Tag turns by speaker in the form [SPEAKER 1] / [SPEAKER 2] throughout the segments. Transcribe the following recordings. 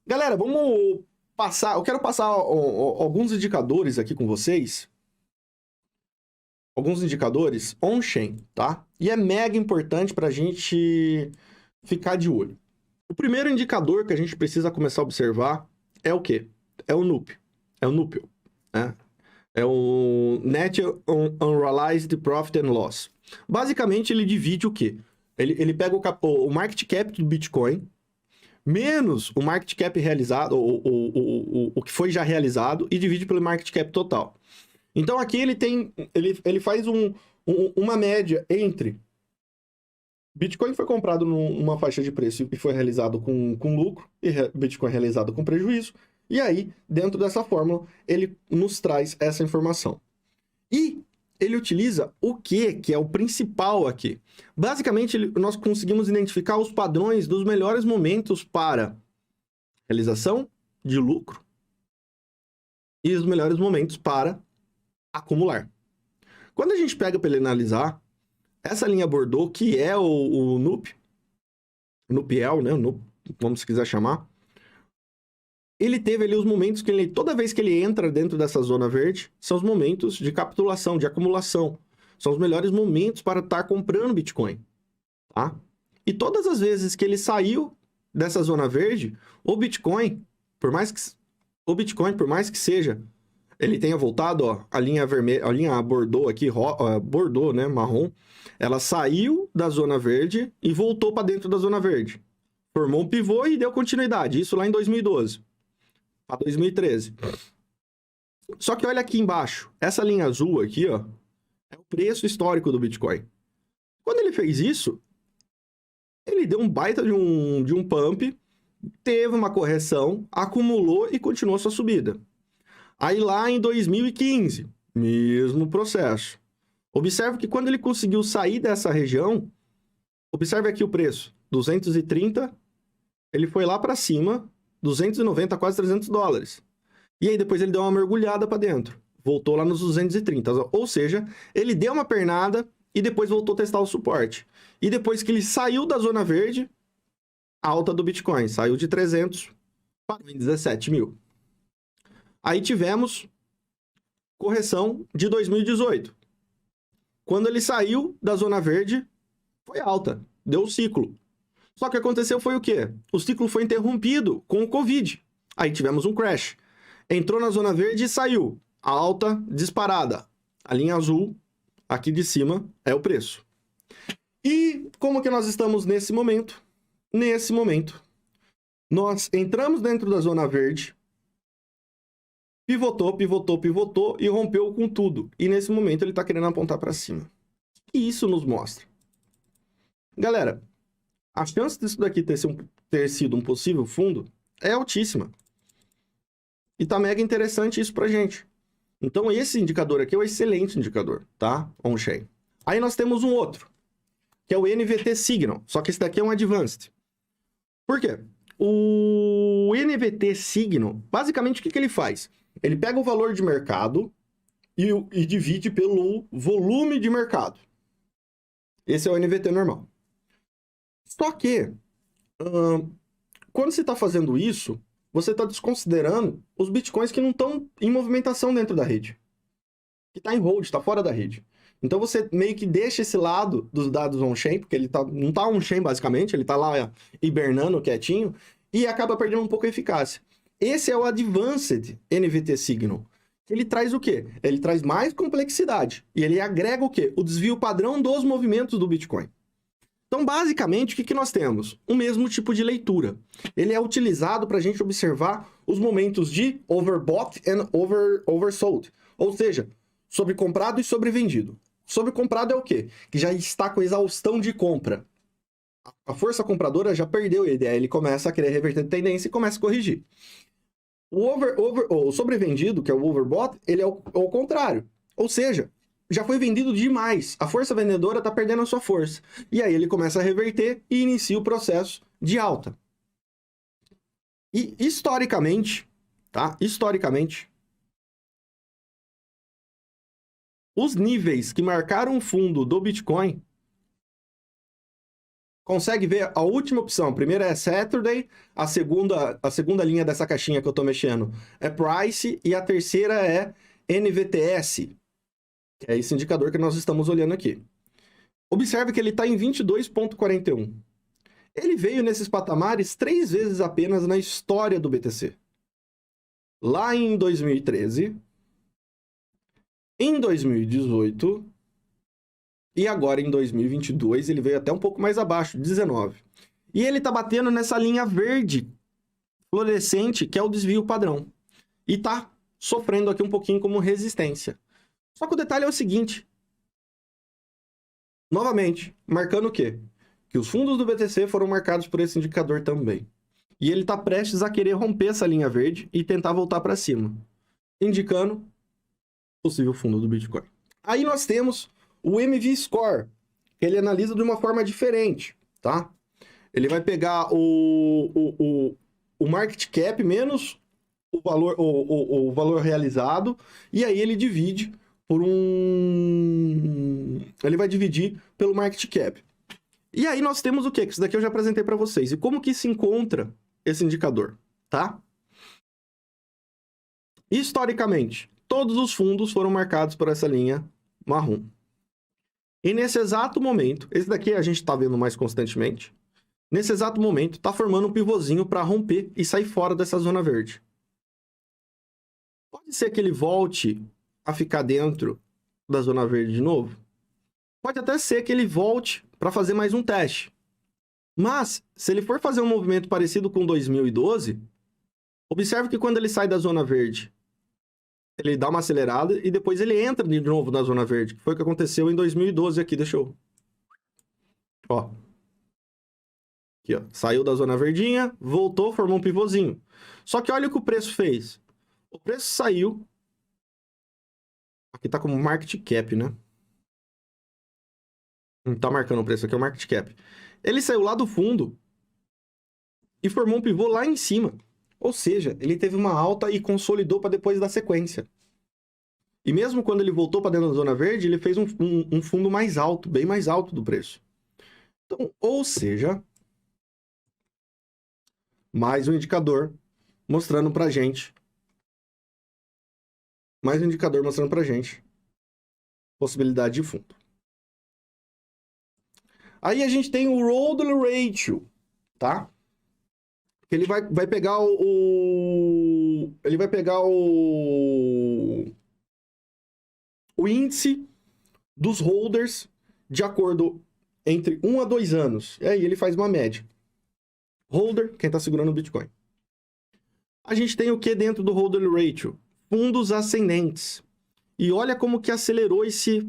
[SPEAKER 1] Galera, vamos passar. Eu quero passar alguns indicadores aqui com vocês. Alguns indicadores on-chain, tá? E é mega importante para a gente ficar de olho. O primeiro indicador que a gente precisa começar a observar é o quê? É o NUP. É o NUPIO, né? É o Net Unrealized Profit and Loss. Basicamente, ele divide o quê? Ele pega o market cap do Bitcoin, menos o market cap realizado, o que foi já realizado, e divide pelo market cap total. Então aqui ele faz uma média entre Bitcoin foi comprado numa faixa de preço e foi realizado com lucro, e Bitcoin realizado com prejuízo, e aí, dentro dessa fórmula, ele nos traz essa informação. E ele utiliza o que é o principal aqui. Basicamente, nós conseguimos identificar os padrões dos melhores momentos para realização de lucro e os melhores momentos para acumular. Quando a gente pega para ele analisar, essa linha Bordeaux, que é o NUP, NUPL, né? NUP, como se quiser chamar, ele teve ali os momentos que toda vez que ele entra dentro dessa zona verde, são os momentos de capitulação, de acumulação. São os melhores momentos para estar comprando Bitcoin, tá? E todas as vezes que ele saiu dessa zona verde, o Bitcoin, por mais que seja, ele tenha voltado, ó, a linha vermelha, a linha Bordeaux aqui, Bordeaux, né, marrom, ela saiu da zona verde e voltou para dentro da zona verde. Formou um pivô e deu continuidade, isso lá em 2012 para 2013. Só que olha aqui embaixo, essa linha azul aqui, ó, é o preço histórico do Bitcoin. Quando ele fez isso, ele deu um baita de um pump, teve uma correção, acumulou e continuou sua subida. Aí lá em 2015, mesmo processo. Observe que quando ele conseguiu sair dessa região, observe aqui o preço, 230, ele foi lá para cima, 290, quase 300 dólares. E aí depois ele deu uma mergulhada para dentro, voltou lá nos 230, ou seja, ele deu uma pernada e depois voltou a testar o suporte. E depois que ele saiu da zona verde, alta do Bitcoin, saiu de 300 para 17 mil. Aí tivemos correção de 2018. Quando ele saiu da zona verde, foi alta, deu o ciclo. Só que aconteceu foi o quê? O ciclo foi interrompido com o Covid. Aí tivemos um crash. Entrou na zona verde e saiu. A alta disparada. A linha azul, aqui de cima, é o preço. E como que nós estamos nesse momento? Nesse momento, nós entramos dentro da zona verde, pivotou e rompeu com tudo. E nesse momento ele está querendo apontar para cima. E isso nos mostra. Galera, a chance disso daqui ter sido um possível fundo é altíssima. E tá mega interessante isso pra gente. Então esse indicador aqui é um excelente indicador, tá? On-chain. Aí nós temos um outro, que é o NVT Signal. Só que esse daqui é um Advanced. Por quê? O NVT Signal, basicamente o que ele faz? Ele pega o valor de mercado e divide pelo volume de mercado. Esse é o NVT normal. Só que, quando você está fazendo isso, você está desconsiderando os bitcoins que não estão em movimentação dentro da rede. Que está em hold, está fora da rede. Então você meio que deixa esse lado dos dados on-chain, porque ele não está on-chain basicamente, ele está lá hibernando quietinho, e acaba perdendo um pouco a eficácia. Esse é o Advanced NVT Signal. Ele traz o quê? Ele traz mais complexidade. E ele agrega o quê? O desvio padrão dos movimentos do Bitcoin. Então, basicamente, o que nós temos? O mesmo tipo de leitura. Ele é utilizado para a gente observar os momentos de overbought and oversold. Ou seja, sobrecomprado e sobrevendido. Sobrecomprado é o quê? Que já está com exaustão de compra. A força compradora já perdeu a ideia, ele começa a querer reverter a tendência e começa a corrigir. O sobrevendido, que é o overbought, ele é o contrário. Ou seja, já foi vendido demais. A força vendedora está perdendo a sua força. E aí ele começa a reverter e inicia o processo de alta. E historicamente, tá? Historicamente, os níveis que marcaram o fundo do Bitcoin Consegue ver a última opção? A primeira é Saturday, a segunda linha dessa caixinha que eu estou mexendo é Price e a terceira é NVTS, que é esse indicador que nós estamos olhando aqui. Observe que ele está em 22,41. Ele veio nesses patamares 3 vezes apenas na história do BTC. Lá em 2013, em 2018 e agora em 2022 ele veio até um pouco mais abaixo, 19. E ele está batendo nessa linha verde fluorescente, que é o desvio padrão. E está sofrendo aqui um pouquinho como resistência. Só que o detalhe é o seguinte. Novamente, marcando o quê? Que os fundos do BTC foram marcados por esse indicador também. E ele está prestes a querer romper essa linha verde e tentar voltar para cima, indicando possível fundo do Bitcoin. Aí nós temos o MV Score, que ele analisa de uma forma diferente, tá? Ele vai pegar o market cap menos o valor realizado, e aí ele divide por ele vai dividir pelo market cap. E aí nós temos o quê? Que isso daqui eu já apresentei para vocês. E como que se encontra esse indicador, tá? Historicamente, todos os fundos foram marcados por essa linha marrom. E nesse exato momento, esse daqui a gente está vendo mais constantemente, nesse exato momento está formando um pivôzinho para romper e sair fora dessa zona verde. Pode ser que ele volte a ficar dentro da zona verde de novo? Pode até ser que ele volte para fazer mais um teste. Mas, se ele for fazer um movimento parecido com 2012, observe que quando ele sai da zona verde, ele dá uma acelerada e depois ele entra de novo na zona verde. Foi o que aconteceu em 2012 aqui, deixa eu... Ó. Aqui, ó. Saiu da zona verdinha, voltou, formou um pivôzinho. Só que olha o que o preço fez. O preço saiu... Aqui tá como market cap, né? Não tá marcando o preço, aqui é o market cap. Ele saiu lá do fundo e formou um pivô lá em cima. Ou seja, ele teve uma alta e consolidou para depois da sequência. E mesmo quando ele voltou para dentro da zona verde, ele fez um fundo mais alto, bem mais alto do preço. Então, ou seja, mais um indicador mostrando para gente. Mais um indicador mostrando para gente possibilidade de fundo. Aí a gente tem o Rodel Ratio, tá? Ele vai pegar ele vai pegar o índice dos holders de acordo entre 1 a 2 anos. E aí ele faz uma média. Holder, quem está segurando o Bitcoin. A gente tem o que dentro do Hodel Ratio? Fundos ascendentes. E olha como que acelerou esse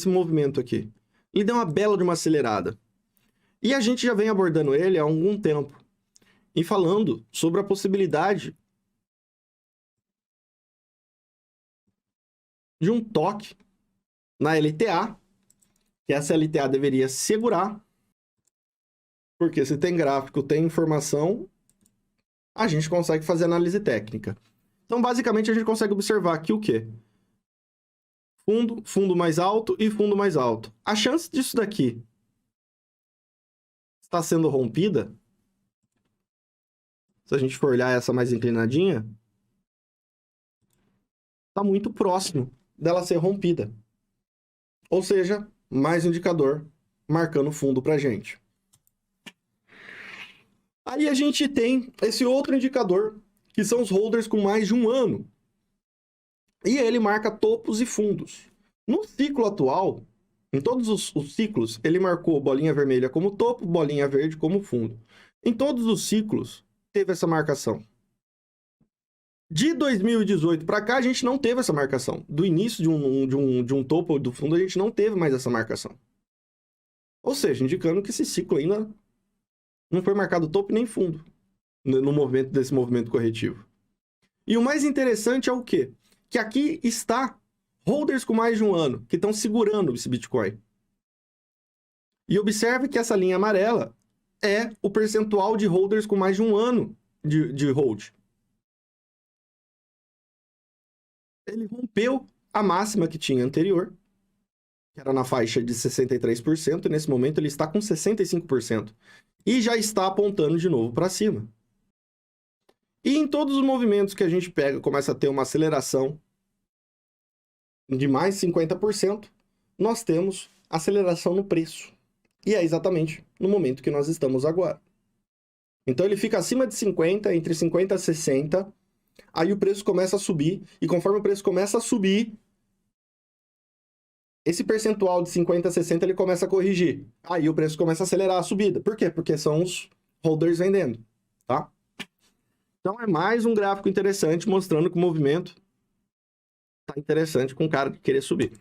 [SPEAKER 1] movimento aqui. Ele deu uma bela de uma acelerada. E a gente já vem abordando ele há algum tempo. E falando sobre a possibilidade de um toque na LTA, que essa LTA deveria segurar, porque se tem gráfico, tem informação, a gente consegue fazer análise técnica. Então, basicamente, a gente consegue observar aqui o quê? Fundo mais alto e fundo mais alto. A chance disso daqui estar sendo rompida, se a gente for olhar essa mais inclinadinha, está muito próximo dela ser rompida. Ou seja, mais um indicador marcando fundo para a gente. Aí a gente tem esse outro indicador, que são os holders com mais de um ano. E ele marca topos e fundos. No ciclo atual, em todos os ciclos, ele marcou bolinha vermelha como topo, bolinha verde como fundo. Em todos os ciclos, teve essa marcação. De 2018 para cá, a gente não teve essa marcação. Do início de um topo ou do fundo, a gente não teve mais essa marcação. Ou seja, indicando que esse ciclo ainda não foi marcado topo nem fundo no movimento desse movimento corretivo. E o mais interessante é o quê? Que aqui está holders com mais de um ano, que estão segurando esse Bitcoin. E observe que essa linha amarela é o percentual de holders com mais de um ano de hold. Ele rompeu a máxima que tinha anterior que era na faixa de 63%, e nesse momento ele está com 65%. E já está apontando de novo para cima. E em todos os movimentos que a gente pega, começa a ter uma aceleração de mais 50%, nós temos aceleração no preço. E é exatamente no momento que nós estamos agora. Então ele fica acima de 50, entre 50 e 60, aí o preço começa a subir, e conforme o preço começa a subir, esse percentual de 50 a 60 ele começa a corrigir. Aí o preço começa a acelerar a subida. Por quê? Porque são os holders vendendo, tá? Então é mais um gráfico interessante mostrando que o movimento tá interessante com o cara que querer subir.